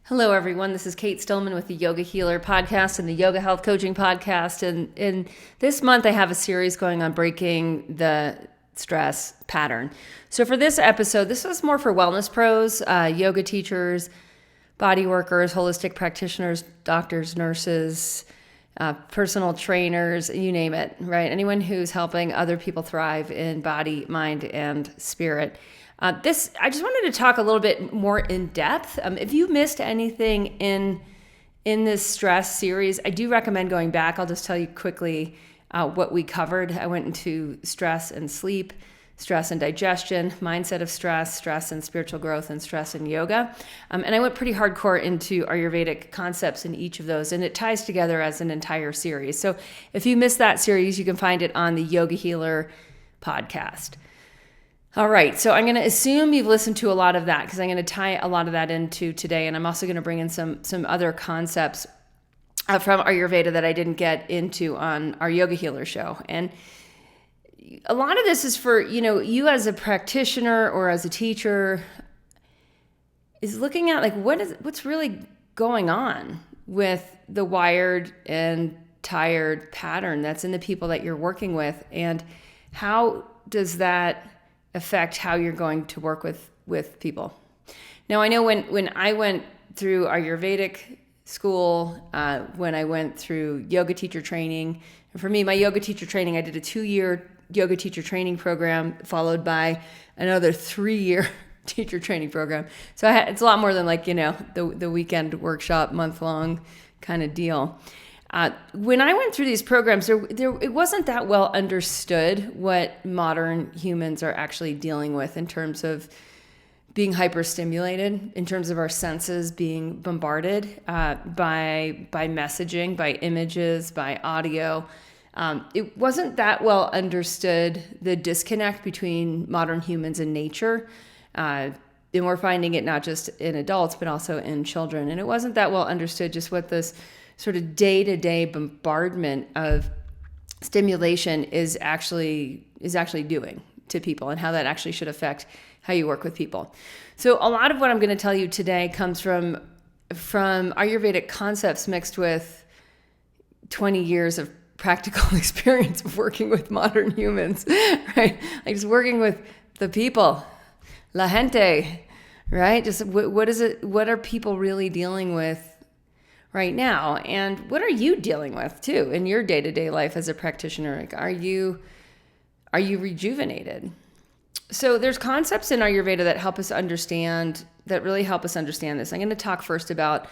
Hello, everyone. This is Kate Stillman with the Yoga Healer podcast and the Yoga Health Coaching podcast. And this month, I have a series going on breaking the stress pattern. So for this episode, this was more for wellness pros, yoga teachers, body workers, holistic practitioners, doctors, nurses, personal trainers, you name it, right? Anyone who's helping other people thrive in body, mind, and spirit. I just wanted to talk a little bit more in depth. If you missed anything in this stress series, I do recommend going back. I'll just tell you quickly what we covered. I went into stress and sleep, stress and digestion, mindset of stress, stress and spiritual growth, and stress and yoga. And I went pretty hardcore into Ayurvedic concepts in each of those, and it ties together as an entire series. So if you missed that series, you can find it on the Yoga Healer podcast. All right, so I'm going to assume you've listened to a lot of that because I'm going to tie a lot of that into today, and I'm also going to bring in some other concepts from Ayurveda that I didn't get into on our Yoga Healer show. And a lot of this is for, you as a practitioner or as a teacher is looking at like what's really going on with the wired and tired pattern that's in the people that you're working with, and how does that affect how you're going to work with people. Now, I know when I went through Ayurvedic school, when I went through yoga teacher training, and for me, my yoga teacher training, I did a 2-year yoga teacher training program followed by another 3-year teacher training program. So it's a lot more than the weekend workshop, month-long kind of deal. When I went through these programs, it wasn't that well understood what modern humans are actually dealing with in terms of being hyperstimulated, in terms of our senses being bombarded by messaging, by images, by audio. It wasn't that well understood, the disconnect between modern humans and nature. And we're finding it not just in adults, but also in children. And it wasn't that well understood just what this sort of day-to-day bombardment of stimulation is actually doing to people, and how that actually should affect how you work with people. So a lot of what I'm going to tell you today comes from Ayurvedic concepts mixed with 20 years of practical experience of working with modern humans, right? Like just working with the people, la gente, right? Just what is it? What are people really dealing with right now, and what are you dealing with too in your day-to-day life as a practitioner? Like, are you rejuvenated? So there's concepts in Ayurveda that really help us understand this. I'm going to talk first about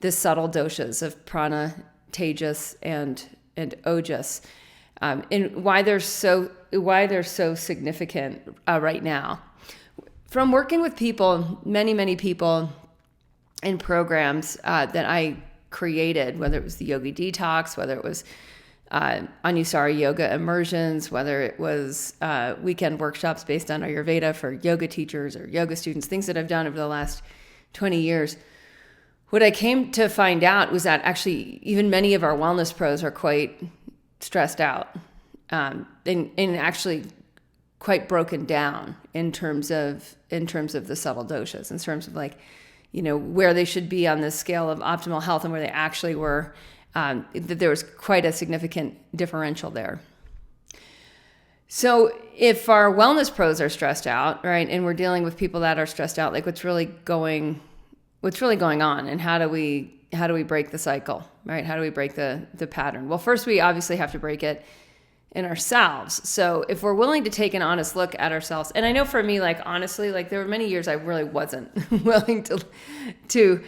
the subtle doshas of prana, tejas, and ojas, and why they're so significant right now. From working with people, many people in programs that I created, whether it was the Yogi Detox, whether it was Anusara Yoga Immersions, whether it was weekend workshops based on Ayurveda for yoga teachers or yoga students, things that I've done over the last 20 years. What I came to find out was that actually even many of our wellness pros are quite stressed out and actually quite broken down in terms of the subtle doshas, in terms of where they should be on the scale of optimal health and where they actually were, that there was quite a significant differential there. So if our wellness pros are stressed out, right, and we're dealing with people that are stressed out, like what's really going on, and how do we break the cycle, right? How do we break the pattern? Well, first we obviously have to break it in ourselves. So if we're willing to take an honest look at ourselves, and I know for me, honestly, there were many years I really wasn't willing to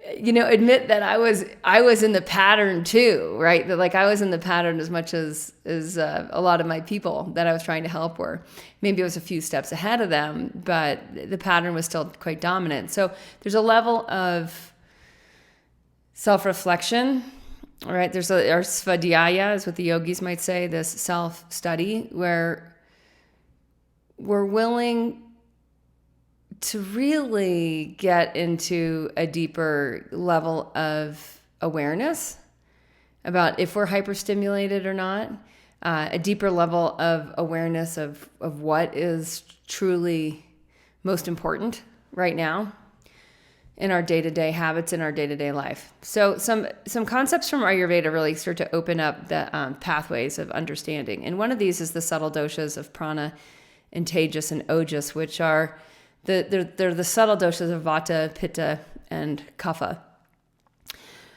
admit that I was in the pattern too, right? That I was in the pattern as much as a lot of my people that I was trying to help were. Maybe I was a few steps ahead of them, but the pattern was still quite dominant. So there's a level of self-reflection. All right, there's our svadhyaya, is what the yogis might say, this self-study where we're willing to really get into a deeper level of awareness about if we're hyperstimulated or not, a deeper level of awareness of what is truly most important right now. in our day-to-day habits, in our day-to-day life. So some concepts from Ayurveda really start to open up the pathways of understanding. And one of these is the subtle doshas of prana and tejas and ojas, which are they're the subtle doshas of vata, pitta, and kapha.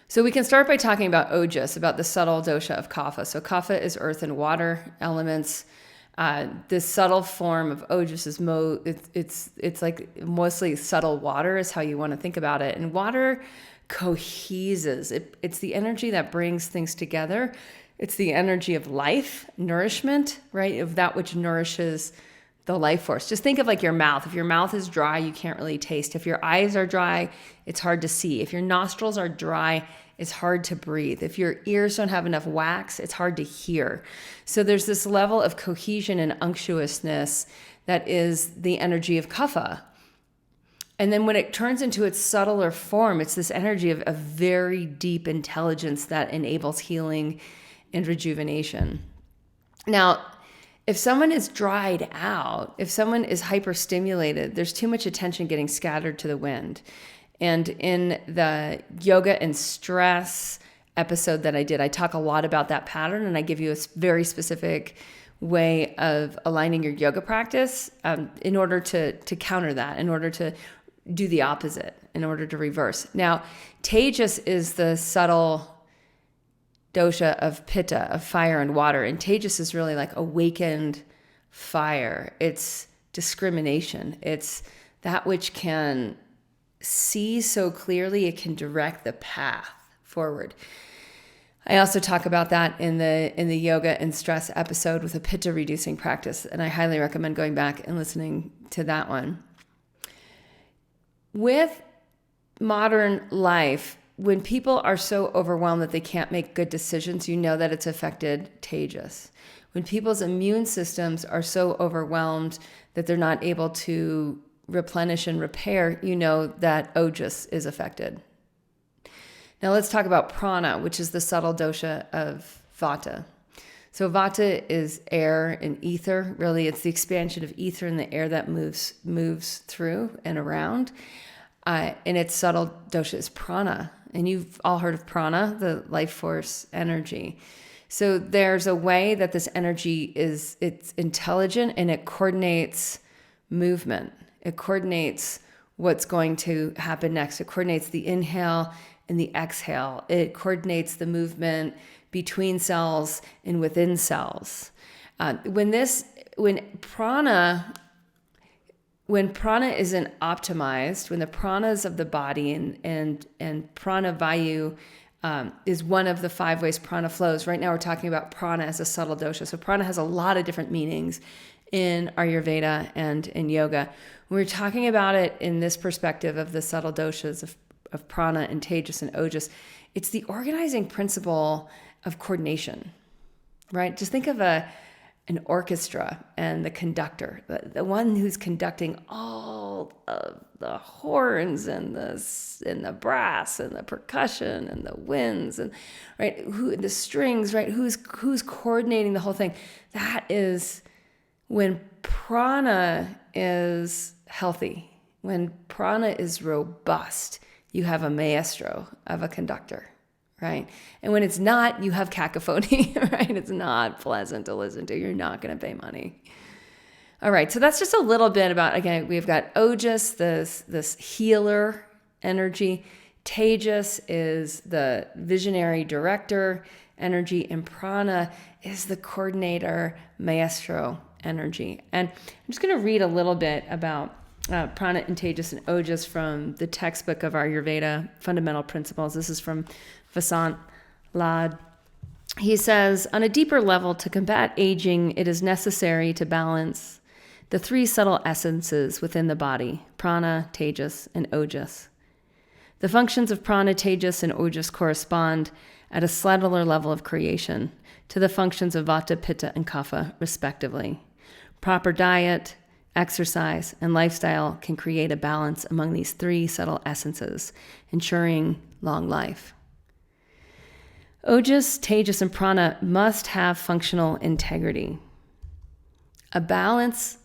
So we can start by talking about ojas, about the subtle dosha of kapha. So kapha is earth and water elements. This subtle form of ojas is it's like mostly subtle water is how you want to think about it. And water coheses. It's the energy that brings things together. It's the energy of life, nourishment, right? Of that which nourishes the life force. Just think of like your mouth. If your mouth is dry, you can't really taste. If your eyes are dry, it's hard to see. If your nostrils are dry, it's hard to breathe. If your ears don't have enough wax, it's hard to hear. So there's this level of cohesion and unctuousness that is the energy of kapha. And then when it turns into its subtler form, it's this energy of a very deep intelligence that enables healing and rejuvenation. Now, if someone is dried out, if someone is hyperstimulated, there's too much attention getting scattered to the wind. And in the yoga and stress episode that I did, I talk a lot about that pattern, and I give you a very specific way of aligning your yoga practice in order to counter that, in order to do the opposite, in order to reverse. Now, tejas is the subtle dosha of pitta, of fire and water. And tejas is really like awakened fire. It's discrimination. It's that which can see so clearly it can direct the path forward. I also talk about that in the yoga and stress episode with a pitta reducing practice, and I highly recommend going back and listening to that one. With modern life, when people are so overwhelmed that they can't make good decisions, you know that it's affected tejas. When people's immune systems are so overwhelmed that they're not able to replenish and repair, you know that ojas is affected. Now let's talk about prana, which is the subtle dosha of vata. So vata is air and ether. Really, it's the expansion of ether in the air that moves through and around. And its subtle dosha is prana. And you've all heard of prana, the life force energy. So there's a way that this energy it's intelligent and it coordinates movement. It coordinates what's going to happen next. It coordinates the inhale and the exhale. It coordinates the movement between cells and within cells. When prana isn't optimized, when the pranas of the body and prana vayu is one of the 5 ways prana flows. Right now we're talking about prana as a subtle dosha. So prana has a lot of different meanings in Ayurveda and in yoga. When we're talking about it in this perspective of the subtle doshas of prana and tejas and ojas, it's the organizing principle of coordination, right? Just think of an orchestra and the conductor, the one who's conducting all of the horns and the brass and the percussion and the winds and right, the strings, right? Who's coordinating the whole thing? That is when prana is healthy, when prana is robust. You have a maestro of a conductor, right? And when it's not, you have cacophony, right? It's not pleasant to listen to. You're not going to pay money. All right, so that's just a little bit about, again, we've got ojas, this healer energy. Tejas is the visionary director energy, and prana is the coordinator, maestro energy. And I'm just going to read a little bit about prana and tejas and ojas from the textbook of Ayurveda Fundamental Principles. This is from Vasant Lad. He says, on a deeper level, to combat aging, it is necessary to balance the 3 subtle essences within the body, prana, tejas, and ojas. The functions of prana, tejas, and ojas correspond at a subtler level of creation to the functions of vata, pitta, and kapha, respectively. Proper diet, exercise, and lifestyle can create a balance among these 3 subtle essences, ensuring long life. Ojas, tejas, and prana must have functional integrity. A balance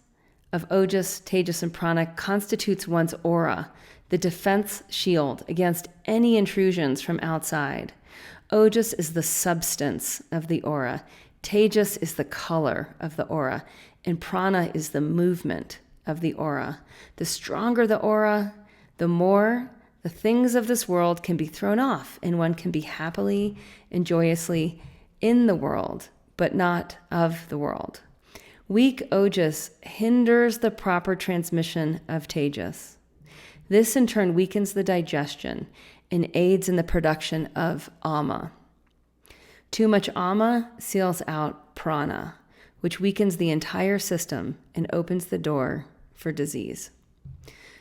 of ojas, tejas, and prana constitutes one's aura, the defense shield against any intrusions from outside. Ojas is the substance of the aura. Tejas is the color of the aura. And prana is the movement of the aura. The stronger the aura, the more the things of this world can be thrown off, and one can be happily and joyously in the world, but not of the world. Weak ojas hinders the proper transmission of tejas. This in turn weakens the digestion and aids in the production of ama. Too much ama seals out prana, which weakens the entire system and opens the door for disease.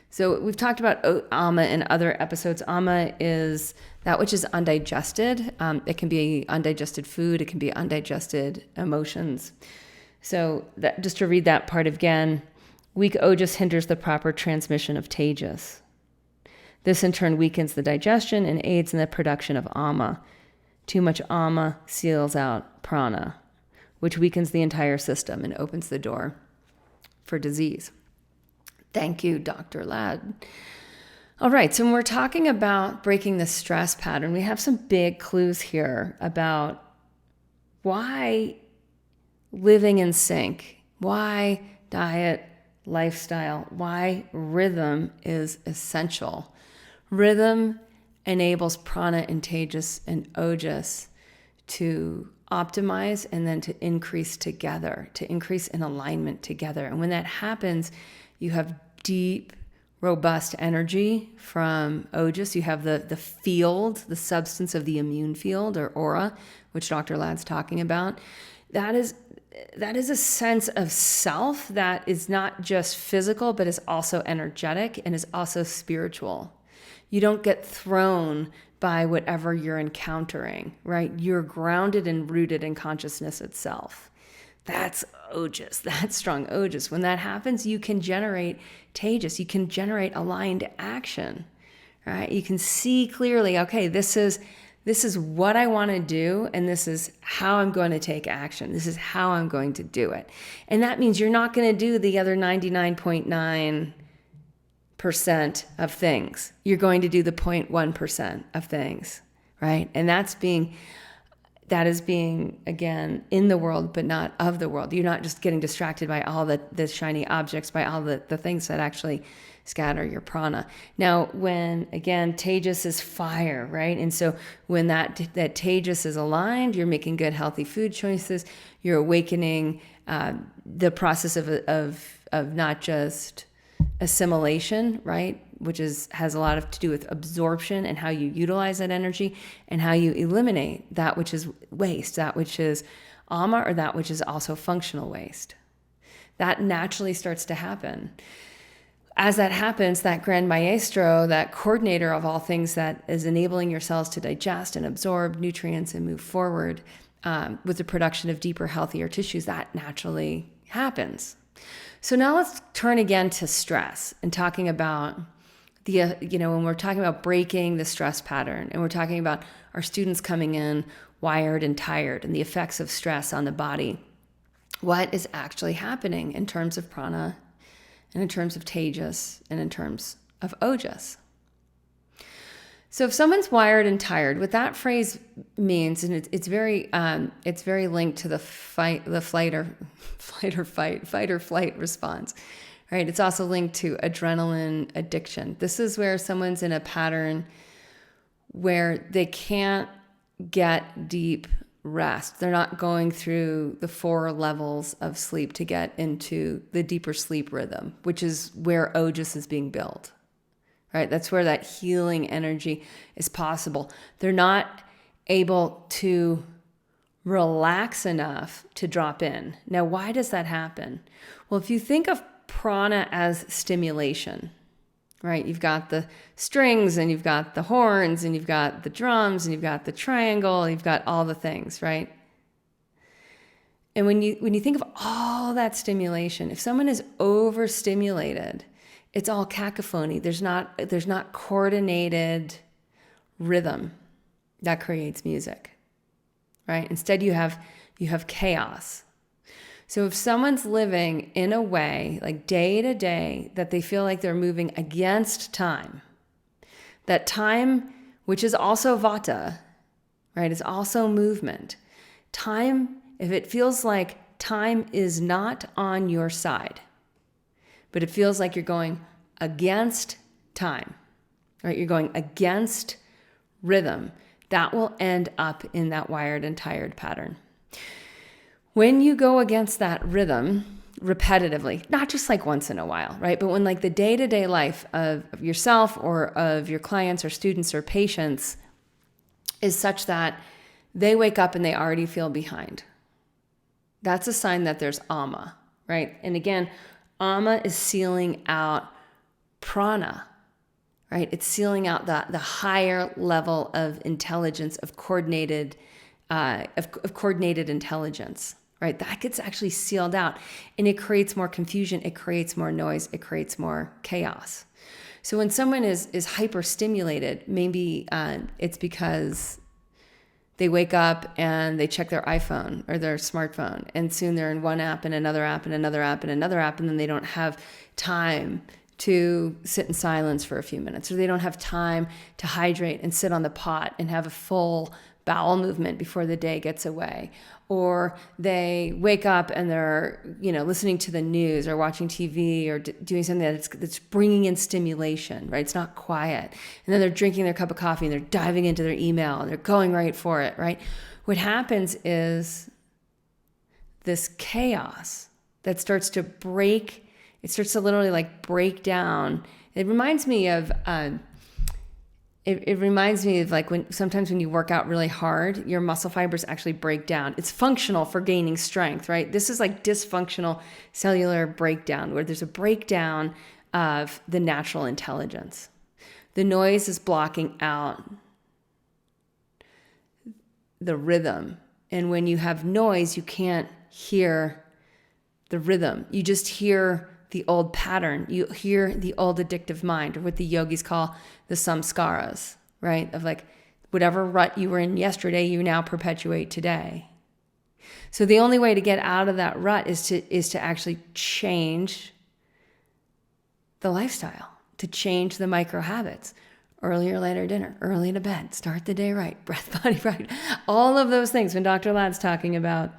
So we've talked about ama in other episodes. Ama is that which is undigested. It can be undigested food. It can be undigested emotions. So that, just to read that part again, weak ojas hinders the proper transmission of tejas. This in turn weakens the digestion and aids in the production of ama. Too much ama seals out prana, which weakens the entire system and opens the door for disease. Thank you, Dr. Ladd. All right, so when we're talking about breaking the stress pattern, we have some big clues here about why living in sync, why diet, lifestyle, why rhythm is essential. Rhythm enables prana and tejas and ojas to optimize and then to increase together, to increase in alignment together. And when that happens, you have deep, robust energy from ojas. You have the field, the substance of the immune field or aura, which Dr. Ladd's talking about. That is a sense of self that is not just physical, but is also energetic and is also spiritual. You don't get thrown by whatever you're encountering, right? You're grounded and rooted in consciousness itself. That's ojas, that's strong ojas. When that happens, you can generate tejas, you can generate aligned action, right? You can see clearly, okay, this is what I want to do, and this is how I'm going to take action. This is how I'm going to do it. And that means you're not going to do the other 99.9% of things. You're going to do the 0.1% of things, right? And that is being, again, in the world, but not of the world. You're not just getting distracted by all the shiny objects, by all the things that actually scatter your prana. Now, when, again, tejas is fire, right? And so when that tejas is aligned, you're making good, healthy food choices. You're awakening the process of not just assimilation, right? Which has a lot to do with absorption and how you utilize that energy and how you eliminate that which is waste, that which is ama, or that which is also functional waste. That naturally starts to happen. As that happens, that grand maestro, that coordinator of all things that is enabling your cells to digest and absorb nutrients and move forward with the production of deeper, healthier tissues, that naturally happens. So now let's turn again to stress and talking about when we're talking about breaking the stress pattern, and we're talking about our students coming in wired and tired and the effects of stress on the body, what is actually happening in terms of prana and in terms of tejas and in terms of ojas? So if someone's wired and tired, what that phrase means, and it's very linked to the fight or flight response, right? It's also linked to adrenaline addiction. This is where someone's in a pattern where they can't get deep rest. They're not going through the 4 levels of sleep to get into the deeper sleep rhythm, which is where ojas is being built. Right? That's where that healing energy is possible. They're not able to relax enough to drop in. Now, why does that happen? Well, if you think of prana as stimulation, right? You've got the strings and you've got the horns and you've got the drums and you've got the triangle, and you've got all the things, right? And when you think of all that stimulation, if someone is overstimulated, it's all cacophony. There's not coordinated rhythm that creates music, right? Instead, you have chaos. So if someone's living in a way, like day to day, that they feel like they're moving against time, that time, which is also vata, right, is also movement. Time, if it feels like time is not on your side, but it feels like you're going against time, right? You're going against rhythm. That will end up in that wired and tired pattern. When you go against that rhythm repetitively, not just like once in a while, right? But when like the day-to-day life of yourself or of your clients or students or patients is such that they wake up and they already feel behind, that's a sign that there's ama, right? And again, ama is sealing out prana, right? It's sealing out the higher level of intelligence, of coordinated intelligence, right? That gets actually sealed out, and it creates more confusion. It creates more noise. It creates more chaos. So when someone is hyper-stimulated, maybe it's because they wake up and they check their iPhone or their smartphone, and soon they're in one app and another app and another app and another app, and then they don't have time to sit in silence for a few minutes, or they don't have time to hydrate and sit on the pot and have a full bowel movement before the day gets away. Or they wake up and they're, listening to the news or watching TV or doing something that's bringing in stimulation, right? It's not quiet. And then they're drinking their cup of coffee and they're diving into their email and they're going right for it, right? What happens is this chaos that starts to break. It starts to literally like break down. It reminds me of like sometimes when you work out really hard, your muscle fibers actually break down. It's functional for gaining strength, right? This is like dysfunctional cellular breakdown, where there's a breakdown of the natural intelligence. The noise is blocking out the rhythm. And when you have noise, you can't hear the rhythm. You just hear the old pattern. You hear the old addictive mind, or what the yogis call the samskaras, right? Of like whatever rut you were in yesterday, you now perpetuate today. So the only way to get out of that rut is to actually change the lifestyle, to change the micro habits. Early or later dinner, early to bed, start the day right, breath, body right. All of those things when Dr. Ladd's talking about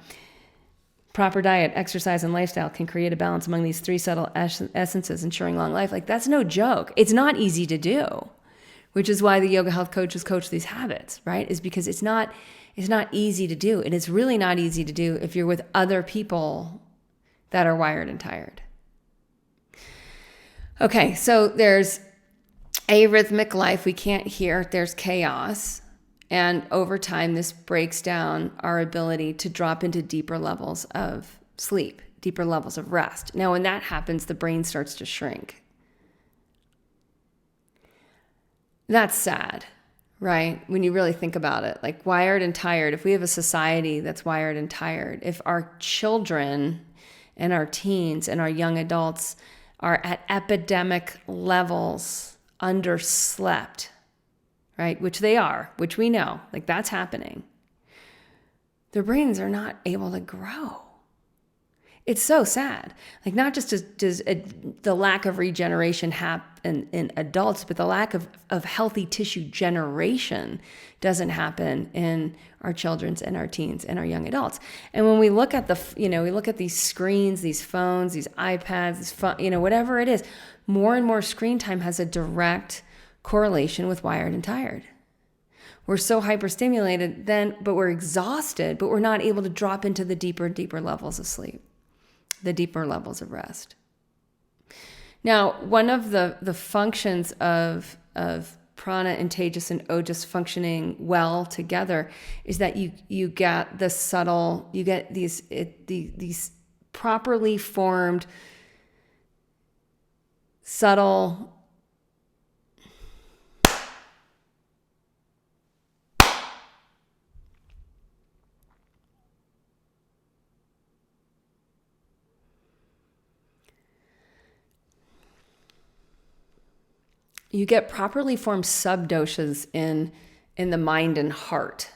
proper diet, exercise, and lifestyle can create a balance among these three subtle essences, ensuring long life. Like, that's no joke. It's not easy to do, which is why the yoga health coaches coach these habits, right? Is because it's not easy to do. And it's really not easy to do if you're with other people that are wired and tired. Okay, so there's a rhythmic life. We can't hear. There's chaos. And over time, this breaks down our ability to drop into deeper levels of sleep, deeper levels of rest. Now, when that happens, the brain starts to shrink. That's sad, right? When you really think about it, like wired and tired, if we have a society that's wired and tired, if our children and our teens and our young adults are at epidemic levels underslept, right? Which they are, which we know, like that's happening. Their brains are not able to grow. It's so sad. Like, not just does the lack of regeneration happen in adults, but the lack of healthy tissue generation doesn't happen in our children's and our teens and our young adults. And when we look at we look at these screens, these phones, these iPads, whatever it is, more and more screen time has a direct correlation with wired and tired. We're so hyperstimulated but we're exhausted, but we're not able to drop into the deeper and deeper levels of sleep, the deeper levels of rest. Now, one of the functions of prana and tejas and ojas functioning well together is that you get these properly formed, subtle you get properly formed subdoshas in the mind and heart.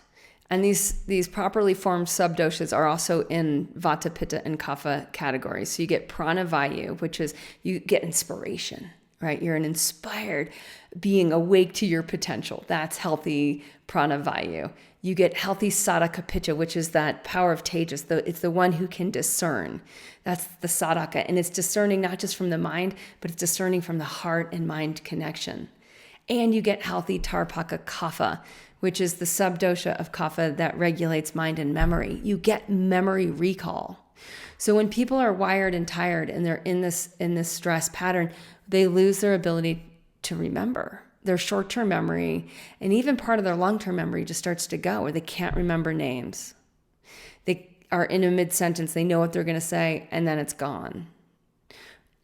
And these properly formed subdoshas are also in Vata, Pitta, and Kapha categories. So you get prana vayu, which is you get inspiration, right? You're an inspired being, awake to your potential. That's healthy pranavayu. You get healthy sadhaka pitta, which is that power of tejas. It's the one who can discern. That's the sadhaka. And it's discerning not just from the mind, but it's discerning from the heart and mind connection. And you get healthy tarpaka kapha, which is the subdosha of kapha that regulates mind and memory. You get memory recall. So when people are wired and tired and they're in this stress pattern, they lose their ability to remember. Their short-term memory and even part of their long-term memory just starts to go, where they can't remember names. They are in a mid-sentence, they know what they're going to say, and then it's gone.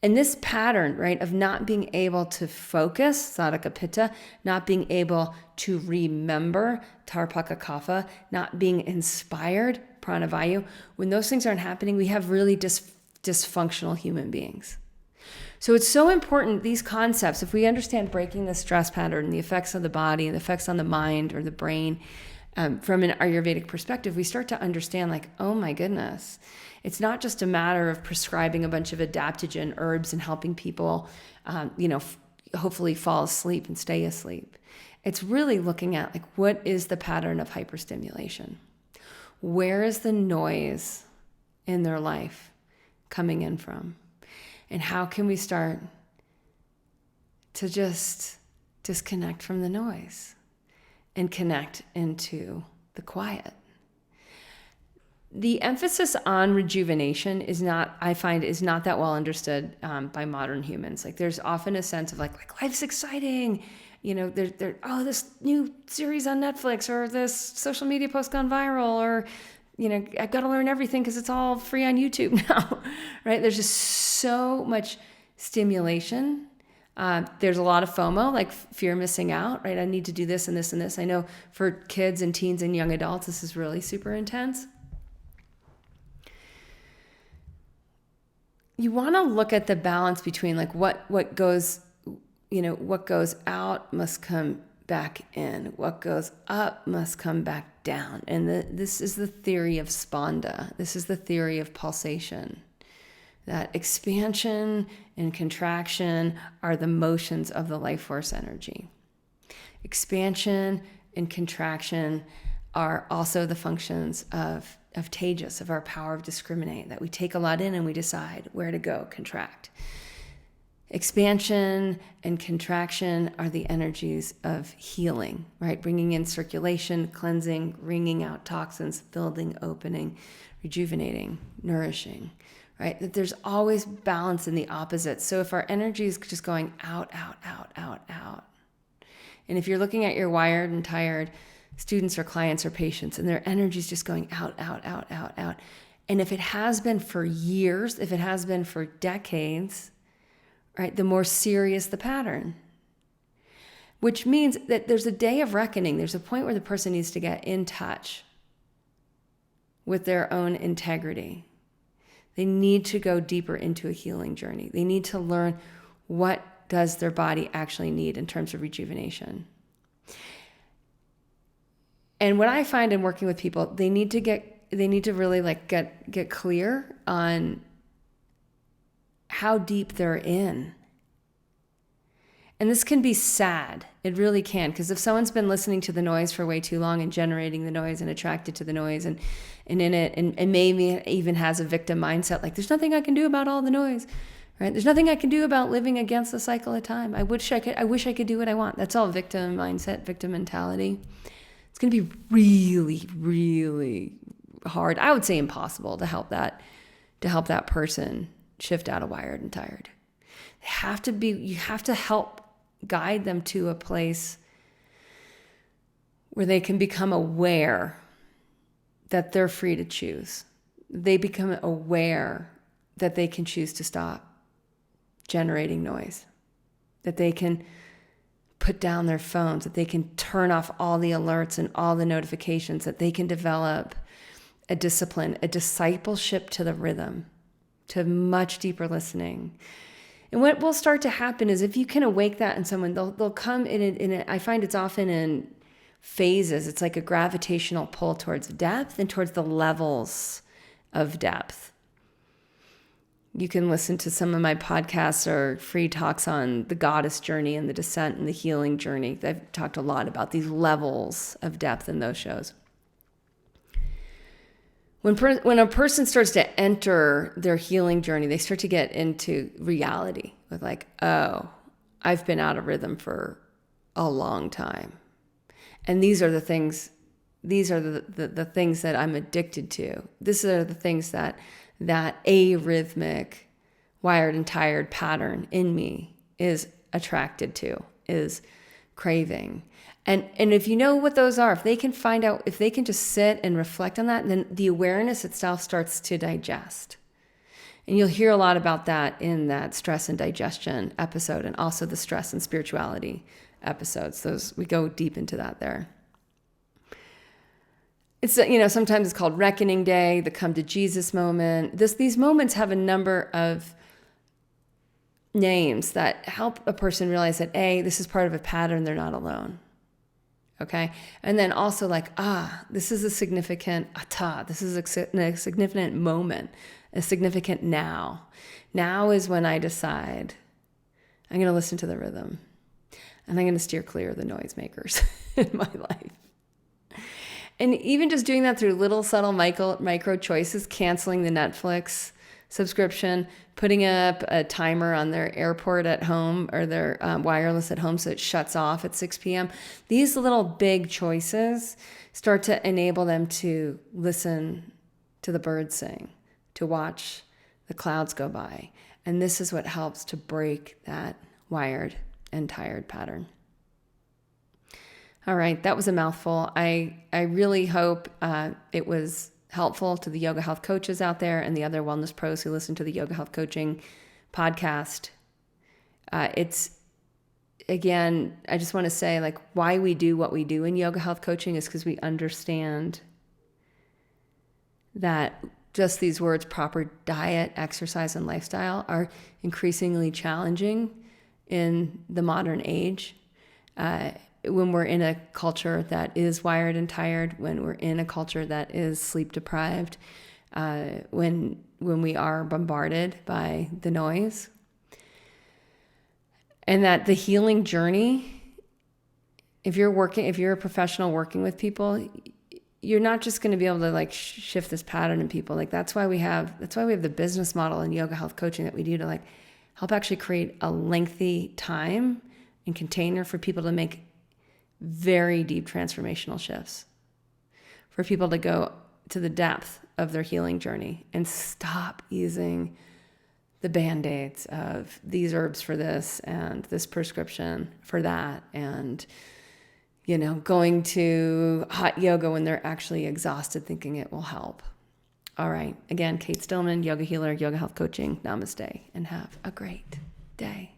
And this pattern, right, of not being able to focus, sadhaka pitta, not being able to remember, tarpaka kapha, not being inspired, pranavayu, when those things aren't happening, we have really dysfunctional human beings. So it's so important, these concepts, if we understand breaking the stress pattern, the effects of the body, and the effects on the mind or the brain, from an Ayurvedic perspective, we start to understand like, oh my goodness, it's not just a matter of prescribing a bunch of adaptogen herbs and helping people, hopefully fall asleep and stay asleep. It's really looking at like, what is the pattern of hyperstimulation? Where is the noise in their life coming in from? And how can we start to just disconnect from the noise and connect into the quiet? The emphasis on rejuvenation is not that well understood by modern humans. Like there's often a sense of like life's exciting, this new series on Netflix or this social media post gone viral, or I've got to learn everything because it's all free on YouTube now, right? There's just so much stimulation. There's a lot of FOMO, like fear of missing out, right? I need to do this and this and this. I know for kids and teens and young adults, this is really super intense. You want to look at the balance between like what goes out must come back in. What goes up must come back down. And this is the theory of spanda. This is the theory of pulsation. That expansion and contraction are the motions of the life force energy. Expansion and contraction are also the functions of tejas, of our power of discriminate, that we take a lot in and we decide where to go, contract. Expansion and contraction are the energies of healing, right? Bringing in circulation, cleansing, wringing out toxins, building, opening, rejuvenating, nourishing, right? That there's always balance in the opposite. So if our energy is just going out, out, out, out, out, and if you're looking at your wired and tired students or clients or patients and their energy is just going out, out, out, out, out, and if it has been for years, if it has been for decades, right, the more serious the pattern, which means that there's a day of reckoning. There's a point where the person needs to get in touch with their own integrity. They need to go deeper into a healing journey. They need to learn what does their body actually need in terms of rejuvenation. And what I find in working with people, they need to really like get clear on how deep they're in. And this can be sad. It really can. Because if someone's been listening to the noise for way too long and generating the noise and attracted to the noise and in it, and maybe even has a victim mindset, like there's nothing I can do about all the noise, right? There's nothing I can do about living against the cycle of time. I wish I could do what I want. That's all victim mindset, victim mentality. It's going to be really, really hard. I would say impossible to help that person shift out of wired and tired. You have to help guide them to a place where they can become aware that they're free to choose. They become aware that they can choose to stop generating noise, that they can put down their phones, that they can turn off all the alerts and all the notifications, that they can develop a discipline, a discipleship to the rhythm, to much deeper listening. And what will start to happen is if you can awake that in someone, they'll come in I find it's often in phases. It's like a gravitational pull towards depth and towards the levels of depth. you can listen to some of my podcasts or free talks on the goddess journey and the descent and the healing journey. I've talked a lot about these levels of depth in those shows. When a person starts to enter their healing journey, they start to get into reality with like, oh, I've been out of rhythm for a long time. And these are the things, the things that I'm addicted to. These are the things that arrhythmic, wired and tired pattern in me is attracted to, is craving. And if you know what those are, if they can find out, if they can just sit and reflect on that, then the awareness itself starts to digest. And you'll hear a lot about that in that stress and digestion episode, and also the stress and spirituality episodes. Those, we go deep into that there. It's, sometimes it's called Reckoning Day, the Come to Jesus moment. These moments have a number of names that help a person realize that, A, this is part of a pattern, they're not alone. Okay? And then also like, this is a significant this is a significant moment, a significant now. Now is when I decide I'm going to listen to the rhythm and I'm going to steer clear of the noisemakers in my life. And even just doing that through little subtle micro choices, canceling the Netflix subscription, putting up a timer on their airport at home or their wireless at home so it shuts off at 6 p.m. These little big choices start to enable them to listen to the birds sing, to watch the clouds go by. And this is what helps to break that wired and tired pattern. All right, that was a mouthful. I really hope it was helpful to the yoga health coaches out there and the other wellness pros who listen to the yoga health coaching podcast. It's, again, I just want to say like why we do what we do in yoga health coaching is because we understand that just these words, proper diet, exercise, and lifestyle, are increasingly challenging in the modern age. When we're in a culture that is wired and tired, when we're in a culture that is sleep deprived, when we are bombarded by the noise, and that the healing journey, if you're a professional working with people, you're not just going to be able to like shift this pattern in people. Like that's why we have the business model in yoga health coaching that we do to like help actually create a lengthy time and container for people to make very deep transformational shifts, for people to go to the depth of their healing journey and stop using the Band-Aids of these herbs for this and this prescription for that, and going to hot yoga when they're actually exhausted thinking it will help. All right, again, Kate Stillman, yoga healer, yoga health coaching. Namaste, and have a great day.